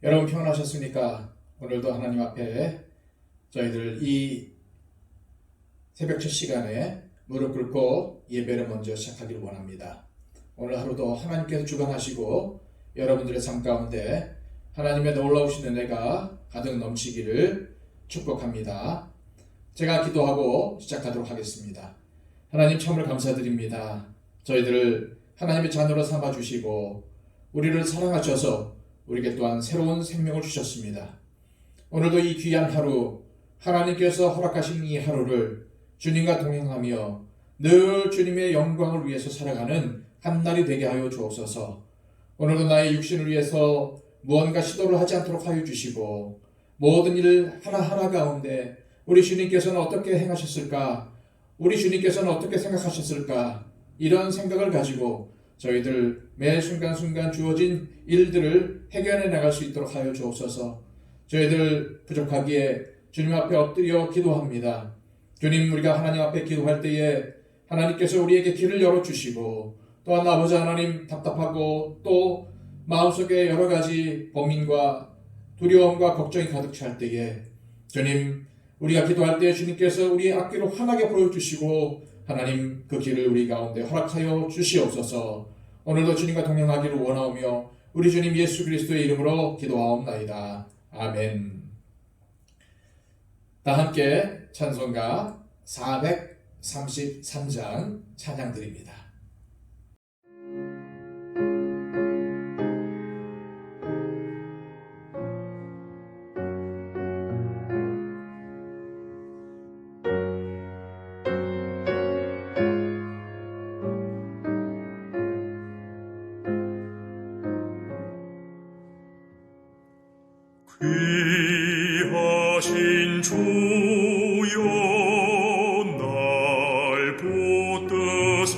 여러분 평안하셨습니까? 오늘도 하나님 앞에 저희들 이 새벽 첫 시간에 무릎 꿇고 예배를 먼저 시작하기를 원합니다. 오늘 하루도 하나님께서 주관하시고 여러분들의 삶 가운데 하나님의 놀라우신 은혜가 가득 넘치기를 축복합니다. 제가 기도하고 시작하도록 하겠습니다. 하나님 참으로 감사드립니다. 저희들을 하나님의 자녀로 삼아주시고 우리를 사랑하셔서 우리에게 또한 새로운 생명을 주셨습니다. 오늘도 이 귀한 하루, 하나님께서 허락하신 이 하루를 주님과 동행하며 늘 주님의 영광을 위해서 살아가는 한 날이 되게 하여 주옵소서. 오늘도 나의 육신을 위해서 무언가 시도를 하지 않도록 하여 주시고 모든 일 하나하나 가운데 우리 주님께서는 어떻게 행하셨을까? 우리 주님께서는 어떻게 생각하셨을까? 이런 생각을 가지고 저희들 매 순간순간 주어진 일들을 해결해 나갈 수 있도록 하여 주옵소서. 저희들 부족하기에 주님 앞에 엎드려 기도합니다. 주님, 우리가 하나님 앞에 기도할 때에 하나님께서 우리에게 길을 열어주시고 또한 아버지 하나님 답답하고 또 마음속에 여러 가지 고민과 두려움과 걱정이 가득 찰 때에 주님, 우리가 기도할 때 주님께서 우리의 앞길을 환하게 보여주시고 하나님 그 길을 우리 가운데 허락하여 주시옵소서. 오늘도 주님과 동행하기를 원하오며 우리 주님 예수 그리스도의 이름으로 기도하옵나이다. 아멘. 다 함께 찬송가 433장 찬양드립니다. 귀하신 주여 날 붙드사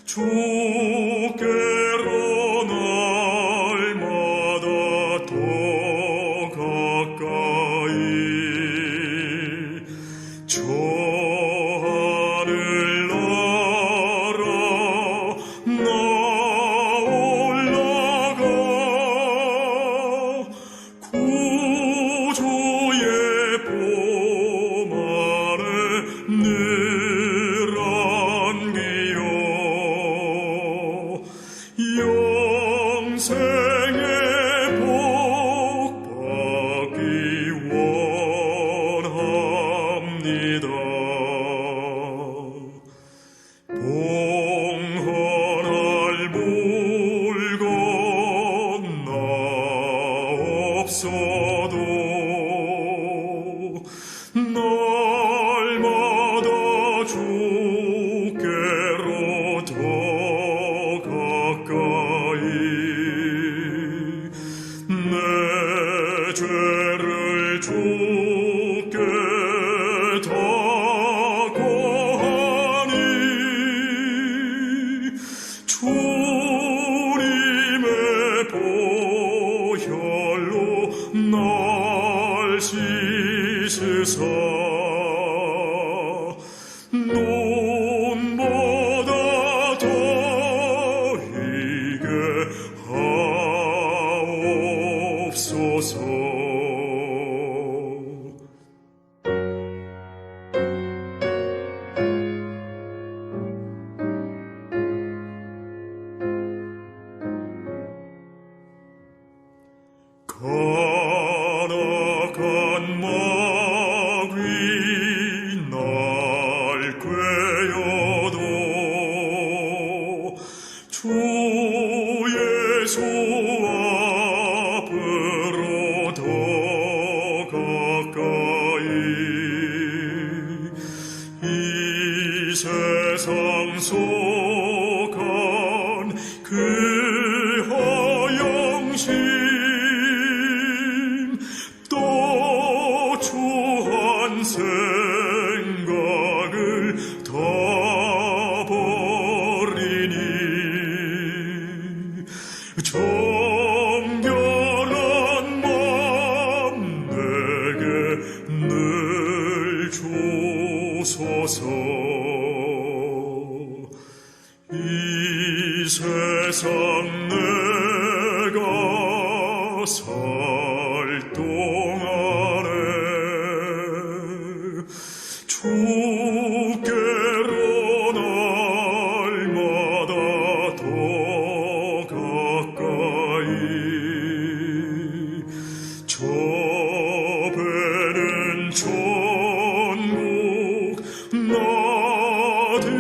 주께로 날마다 더 가까이 저 하늘 나라 나 구주의 봄 아래 늘 안기요 영생의 복 받기 원합니다. 봉헌할 물건 나 없어도 날마다 주께로 더 가까이 내 죄를 주께 다 고하니 주님의 보혈로 날 씻으사 눈보다 더 희게 하옵소서. 가나간 마귀 날 꿰어도 주 예수 앞으로 더 가까이 이 세상 속한 그 허영심 또 추한 생각을 다 버리니 정결한 마음 내게 늘 주소서. 이 세상 내가 살 동안에 주께로 날마다 더 가까이 저 배는 천국 나들어가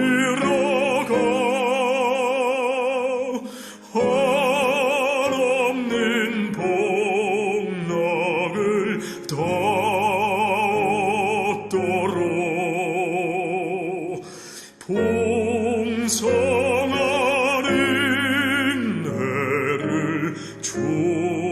한없는 복락을 다 얻도록 풍성한 은혜를 주옵소서.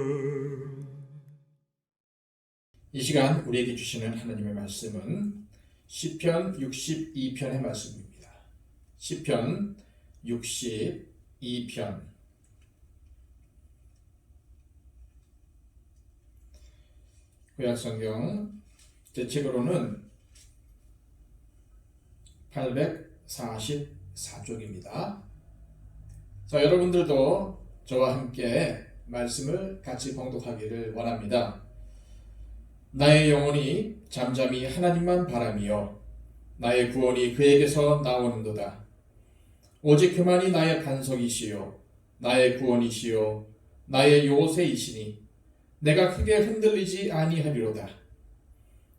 아멘. 이 시간 우리에게 주시는 하나님의 말씀은 시편 62편의 말씀입니다. 시편 62편. 구약성경 제 책으로는 844쪽입니다. 자, 여러분들도 저와 함께 말씀을 같이 봉독하기를 원합니다. 나의 영혼이 잠잠히 하나님만 바라며 나의 구원이 그에게서 나오는도다. 오직 그만이 나의 반석이시요 나의 구원이시요 나의 요새이시니 내가 크게 흔들리지 아니하리로다.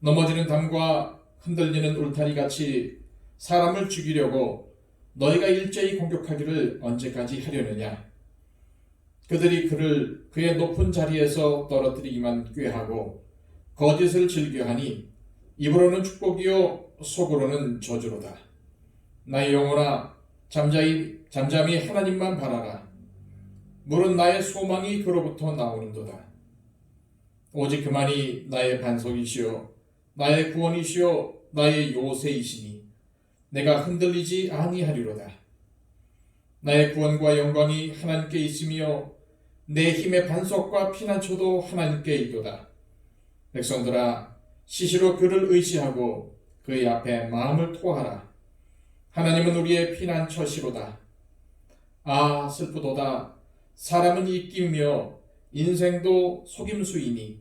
넘어지는 담과 흔들리는 울타리같이 사람을 죽이려고 너희가 일제히 공격하기를 언제까지 하려느냐. 그들이 그를 그의 높은 자리에서 떨어뜨리기만 꾀하고 거짓을 즐겨하니 입으로는 축복이요 속으로는 저주로다. 나의 영혼아 잠잠히 하나님만 바라라. 물은 나의 소망이 그로부터 나오는도다. 오직 그만이 나의 반석이시요 나의 구원이시요 나의 요새이시니 내가 흔들리지 아니하리로다. 나의 구원과 영광이 하나님께 있으며 내 힘의 반석과 피난처도 하나님께 있도다. 백성들아, 시시로 그를 의지하고 그의 앞에 마음을 토하라. 하나님은 우리의 피난처시로다. 아, 슬프도다. 사람은 입기며 인생도 속임수이니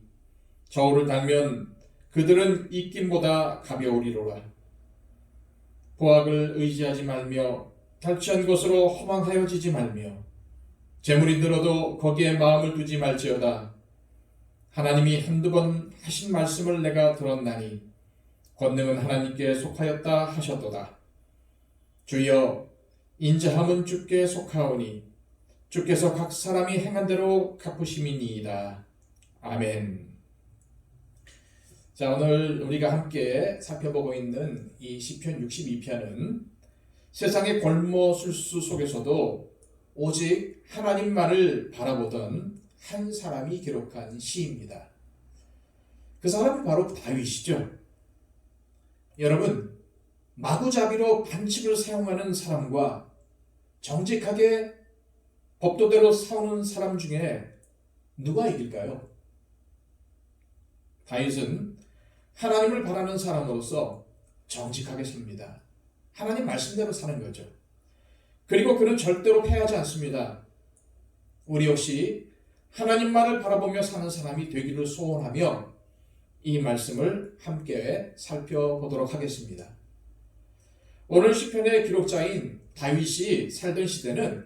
저울을 달면 그들은 입김보다 가벼우리로라. 보악을 의지하지 말며 탈취한 것으로 허망하여지지 말며 재물이 늘어도 거기에 마음을 두지 말지어다. 하나님이 한두 번 하신 말씀을 내가 들었나니 권능은 하나님께 속하였다 하셨도다. 주여, 인자함은 주께 속하오니 주께서 각 사람이 행한 대로 갚으심이니이다. 아멘. 자, 오늘 우리가 함께 살펴보고 있는 이 시편 62편은 세상의 골머술수 속에서도 오직 하나님만을 바라보던 한 사람이 기록한 시입니다. 그 사람은 바로 다윗이죠. 여러분, 마구잡이로 반칙을 사용하는 사람과 정직하게 법도대로 싸우는 사람 중에 누가 이길까요? 다윗은 하나님을 바라는 사람으로서 정직하게 삽니다. 하나님 말씀대로 사는 거죠. 그리고 그는 절대로 패하지 않습니다. 우리 역시 하나님만을 바라보며 사는 사람이 되기를 소원하며 이 말씀을 함께 살펴보도록 하겠습니다. 오늘 시편의 기록자인 다윗이 살던 시대는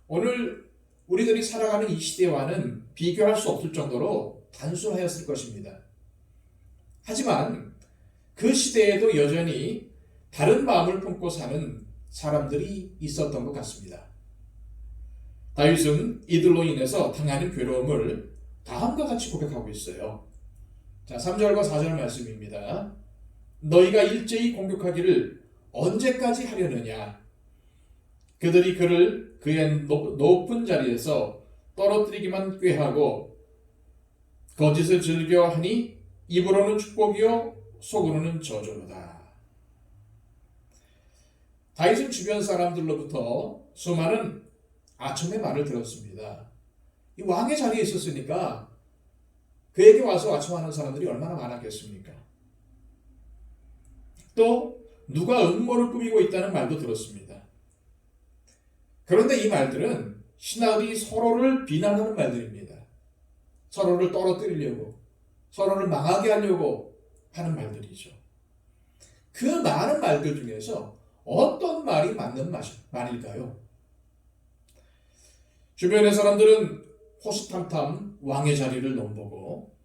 오늘 우리들이 살아가는 이 시대와는 비교할 수 없을 정도로 단순하였을 것입니다. 하지만 그 시대에도 여전히 다른 마음을 품고 사는 사람들이 있었던 것 같습니다. 다윗은 이들로 인해서 당하는 괴로움을 다음과 같이 고백하고 있어요. 자, 3절과 4절 말씀입니다. 너희가 일제히 공격하기를 언제까지 하려느냐. 그들이 그를 그의 높은 자리에서 떨어뜨리기만 꾀하고 거짓을 즐겨하니 입으로는 축복이요 속으로는 저주로다. 다윗은 주변 사람들로부터 수많은 아첨의 말을 들었습니다. 이 왕의 자리에 있었으니까 그에게 와서 아첨하는 사람들이 얼마나 많았겠습니까? 또 누가 음모를 꾸미고 있다는 말도 들었습니다. 그런데 이 말들은 신하들이 서로를 비난하는 말들입니다. 서로를 떨어뜨리려고, 서로를 망하게 하려고 하는 말들이죠. 그 많은 말들 중에서 어떤 말이 맞는 말일까요? 주변의 사람들은 호시탐탐 왕의 자리를 넘보고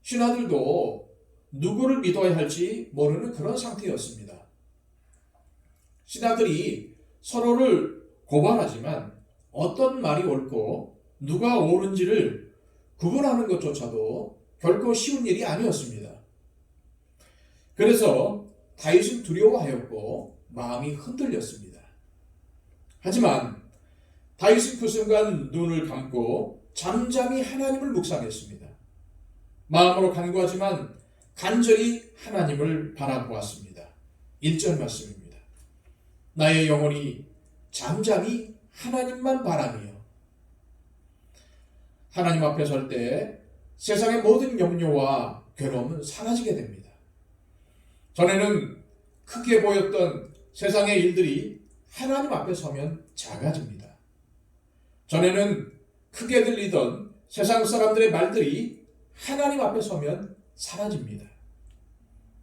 신하들도 누구를 믿어야 할지 모르는 그런 상태였습니다. 신하들이 서로를 고발하지만 어떤 말이 옳고 누가 옳은지를 구분하는 것조차도 결코 쉬운 일이 아니었습니다. 그래서 다윗은 두려워하였고 마음이 흔들렸습니다. 하지만 다윗은 그 순간 눈을 감고 잠잠히 하나님을 묵상했습니다. 마음으로 간구하지만 간절히 하나님을 바라보았습니다. 1절 말씀입니다. 나의 영혼이 잠잠히 하나님만 바라며. 하나님 앞에 설 때 세상의 모든 염려와 괴로움은 사라지게 됩니다. 전에는 크게 보였던 세상의 일들이 하나님 앞에 서면 작아집니다. 전에는 크게 들리던 세상 사람들의 말들이 하나님 앞에 서면 사라집니다.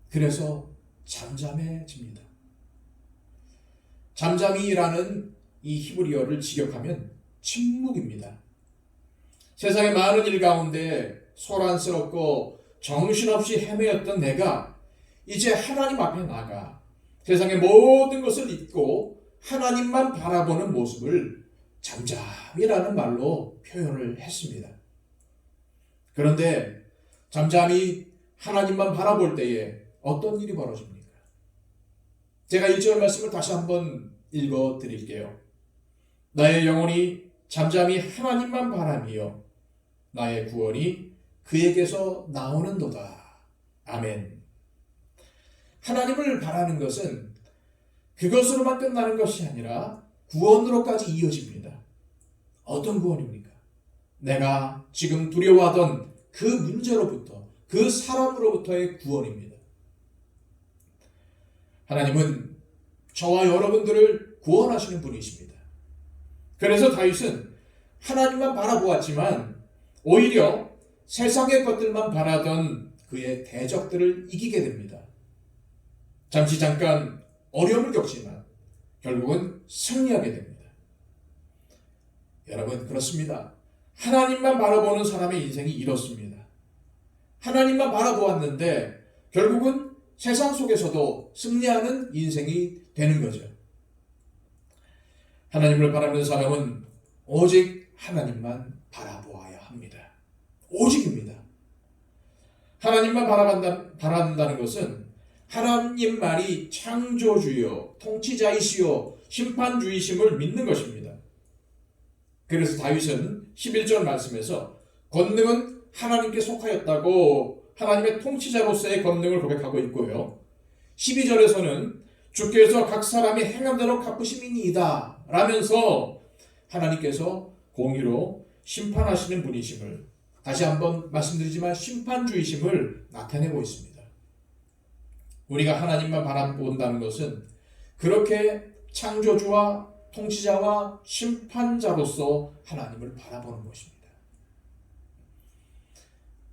그래서 잠잠해집니다. 잠잠이라는 이 히브리어를 직역하면 침묵입니다. 세상의 많은 일 가운데 소란스럽고 정신없이 헤매었던 내가 이제 하나님 앞에 나가 세상의 모든 것을 잊고 하나님만 바라보는 모습을 잠잠이라는 말로 표현을 했습니다. 그런데 잠잠히 하나님만 바라볼 때에 어떤 일이 벌어집니까? 제가 1절 말씀을 다시 한번 읽어 드릴게요. 나의 영혼이 잠잠히 하나님만 바라며 나의 구원이 그에게서 나오는도다. 아멘. 하나님을 바라는 것은 그것으로만 끝나는 것이 아니라 구원으로까지 이어집니다. 어떤 구원입니까? 내가 지금 두려워하던 그 문제로부터, 그 사람으로부터의 구원입니다. 하나님은 저와 여러분들을 구원하시는 분이십니다. 그래서 다윗은 하나님만 바라보았지만 오히려 세상의 것들만 바라던 그의 대적들을 이기게 됩니다. 잠깐 어려움을 겪지만 결국은 승리하게 됩니다. 여러분, 그렇습니다. 하나님만 바라보는 사람의 인생이 이렇습니다. 하나님만 바라보았는데 결국은 세상 속에서도 승리하는 인생이 되는 거죠. 하나님을 바라는 사람은 오직 하나님만 바라보아야 합니다. 오직입니다. 하나님만 바라본다는 것은 하나님만이 창조주요, 통치자이시요, 심판주이심을 믿는 것입니다. 그래서 다윗은 11절 말씀에서 권능은 하나님께 속하였다고 하나님의 통치자로서의 권능을 고백하고 있고요. 12절에서는 주께서 각 사람이 행한 대로 갚으심이니이다 라면서 하나님께서 공의로 심판하시는 분이심을, 다시 한번 말씀드리지만 심판주이심을 나타내고 있습니다. 우리가 하나님만 바라본다는 것은 그렇게 창조주와 통치자와 심판자로서 하나님을 바라보는 것입니다.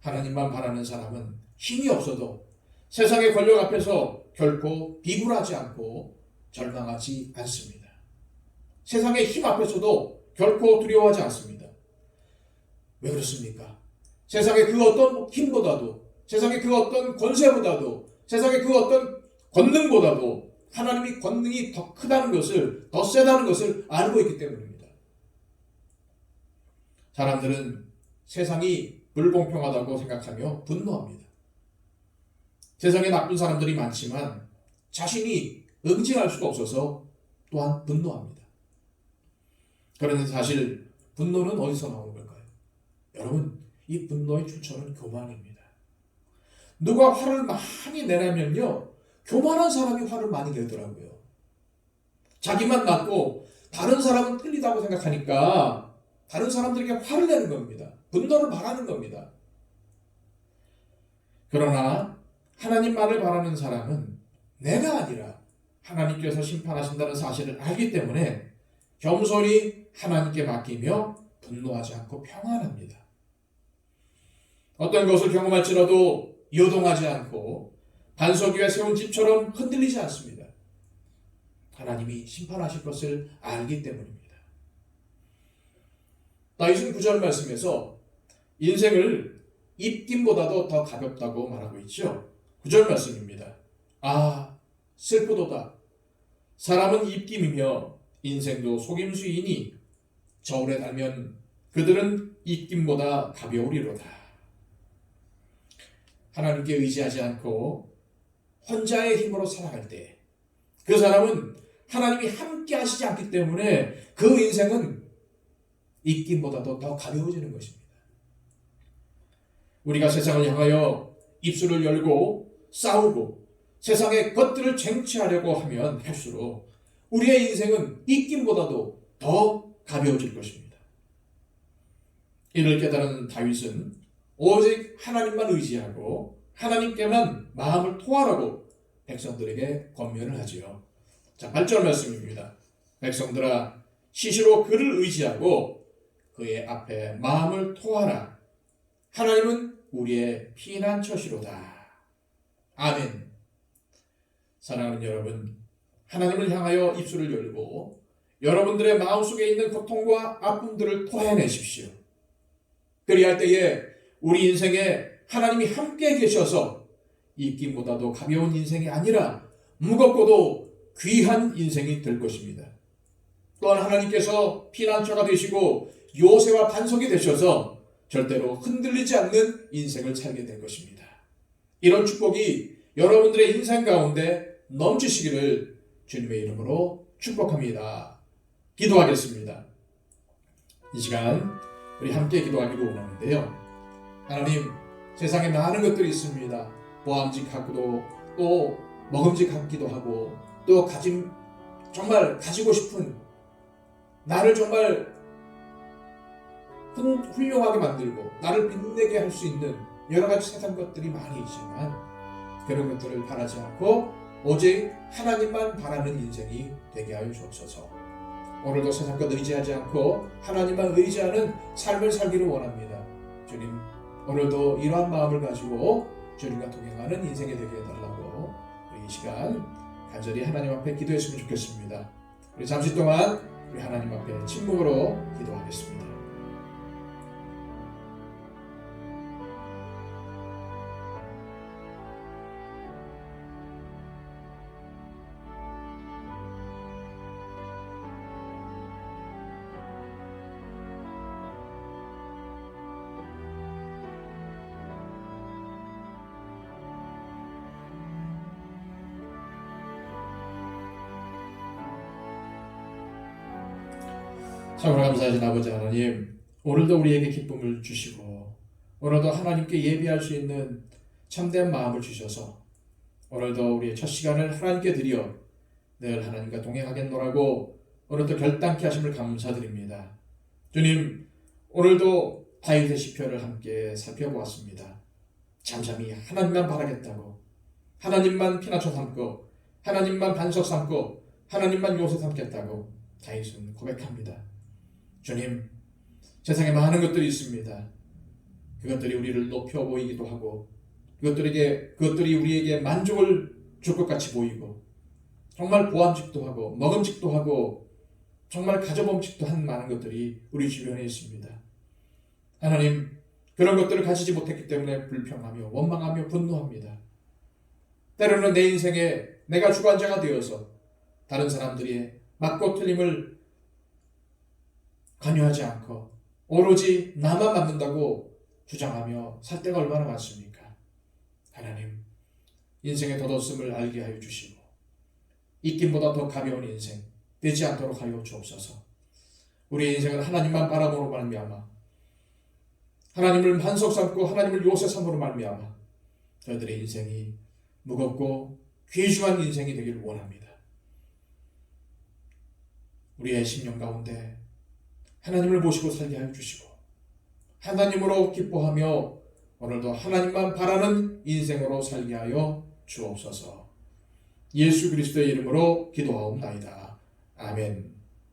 하나님만 바라는 사람은 힘이 없어도 세상의 권력 앞에서 결코 비굴하지 않고 절망하지 않습니다. 세상의 힘 앞에서도 결코 두려워하지 않습니다. 왜 그렇습니까? 세상의 그 어떤 힘보다도, 세상의 그 어떤 권세보다도, 세상의 그 어떤 권능보다도 하나님의 권능이 더 크다는 것을, 더 세다는 것을 알고 있기 때문입니다. 사람들은 세상이 불공평하다고 생각하며 분노합니다. 세상에 나쁜 사람들이 많지만 자신이 응징할 수가 없어서 또한 분노합니다. 그런데 사실 분노는 어디서 나오는 걸까요? 여러분, 이 분노의 출처는 교만입니다. 누가 화를 많이 내려면요, 교만한 사람이 화를 많이 내더라고요. 자기만 낫고 다른 사람은 틀리다고 생각하니까 다른 사람들에게 화를 내는 겁니다. 분노를 말하는 겁니다. 그러나 하나님만을 바라는 사람은 내가 아니라 하나님께서 심판하신다는 사실을 알기 때문에 겸손히 하나님께 맡기며 분노하지 않고 평안합니다. 어떤 것을 경험할지라도 요동하지 않고 반석 위에 세운 집처럼 흔들리지 않습니다. 하나님이 심판하실 것을 알기 때문입니다. 다윗은 9절 말씀에서 인생을 입김보다도 더 가볍다고 말하고 있죠. 9절 말씀입니다. 아, 슬프도다. 사람은 입김이며 인생도 속임수이니 저울에 달면 그들은 입김보다 가벼우리로다. 하나님께 의지하지 않고 혼자의 힘으로 살아갈 때 그 사람은 하나님이 함께 하시지 않기 때문에 그 인생은 입김보다도 더 가벼워지는 것입니다. 우리가 세상을 향하여 입술을 열고 싸우고 세상의 것들을 쟁취하려고 하면 할수록 우리의 인생은 입김보다도 더 가벼워질 것입니다. 이를 깨달은 다윗은 오직 하나님만 의지하고 하나님께만 마음을 토하라고 백성들에게 권면을 하지요. 자, 8절 말씀입니다. 백성들아, 시시로 그를 의지하고 그의 앞에 마음을 토하라. 하나님은 우리의 피난처시로다. 아멘. 사랑하는 여러분, 하나님을 향하여 입술을 열고 여러분들의 마음속에 있는 고통과 아픔들을 토해내십시오. 그리할 때에 우리 인생에 하나님이 함께 계셔서 입김보다도 가벼운 인생이 아니라 무겁고도 귀한 인생이 될 것입니다. 또한 하나님께서 피난처가 되시고 요새와 반석이 되셔서 절대로 흔들리지 않는 인생을 살게 될 것입니다. 이런 축복이 여러분들의 인생 가운데 넘치시기를 주님의 이름으로 축복합니다. 기도하겠습니다. 이 시간 우리 함께 기도하기를 원하는데요. 하나님, 세상에 많은 것들이 있습니다. 보암직하고도 또 먹음직하기도 하고 또 정말 가지고 싶은 나를 정말 훌륭하게 만들고 나를 빛내게 할 수 있는 여러 가지 세상 것들이 많이 있지만 그런 것들을 바라지 않고 오직 하나님만 바라는 인생이 되게 하여 주옵소서. 오늘도 세상 것 의지하지 않고 하나님만 의지하는 삶을 살기를 원합니다. 주님, 오늘도 이러한 마음을 가지고 주님과 동행하는 인생이 되게 해달라고 우리 이 시간 간절히 하나님 앞에 기도했으면 좋겠습니다. 우리 잠시 동안 우리 하나님 앞에 침묵으로 기도하겠습니다. 참으로 감사하신 아버지 하나님, 오늘도 우리에게 기쁨을 주시고 오늘도 하나님께 예배할 수 있는 참된 마음을 주셔서 오늘도 우리의 첫 시간을 하나님께 드려 늘 하나님과 동행하겠노라고 오늘도 결단케 하심을 감사드립니다. 주님, 오늘도 다윗의 시편을 함께 살펴보았습니다. 잠잠히 하나님만 바라겠다고, 하나님만 피난처 삼고 하나님만 반석 삼고 하나님만 요새 삼겠다고 다윗은 고백합니다. 주님, 세상에 많은 것들이 있습니다. 그것들이 우리를 높여 보이기도 하고 그것들이 우리에게 만족을 줄 것 같이 보이고 정말 보암직도 하고 먹음직도 하고 정말 가져봄직도 한 많은 것들이 우리 주변에 있습니다. 하나님, 그런 것들을 가지지 못했기 때문에 불평하며 원망하며 분노합니다. 때로는 내 인생에 내가 주관자가 되어서 다른 사람들이 맞고 틀림을 관여하지 않고 오로지 나만 맞는다고 주장하며 살 때가 얼마나 많습니까? 하나님, 인생의 덧없음을 알게 하여 주시고 입김보다 더 가벼운 인생 되지 않도록 하여 주옵소서. 우리의 인생은 하나님만 바라보로 말미암아 하나님을 반석 삼고 하나님을 요새 삼으로 말미암아 저희들의 인생이 무겁고 귀중한 인생이 되기를 원합니다. 우리의 심령 가운데 하나님을 모시고 살게 하여 주시고 하나님으로 기뻐하며 오늘도 하나님만 바라는 인생으로 살게 하여 주옵소서. 예수 그리스도의 이름으로 기도하옵나이다. 아멘.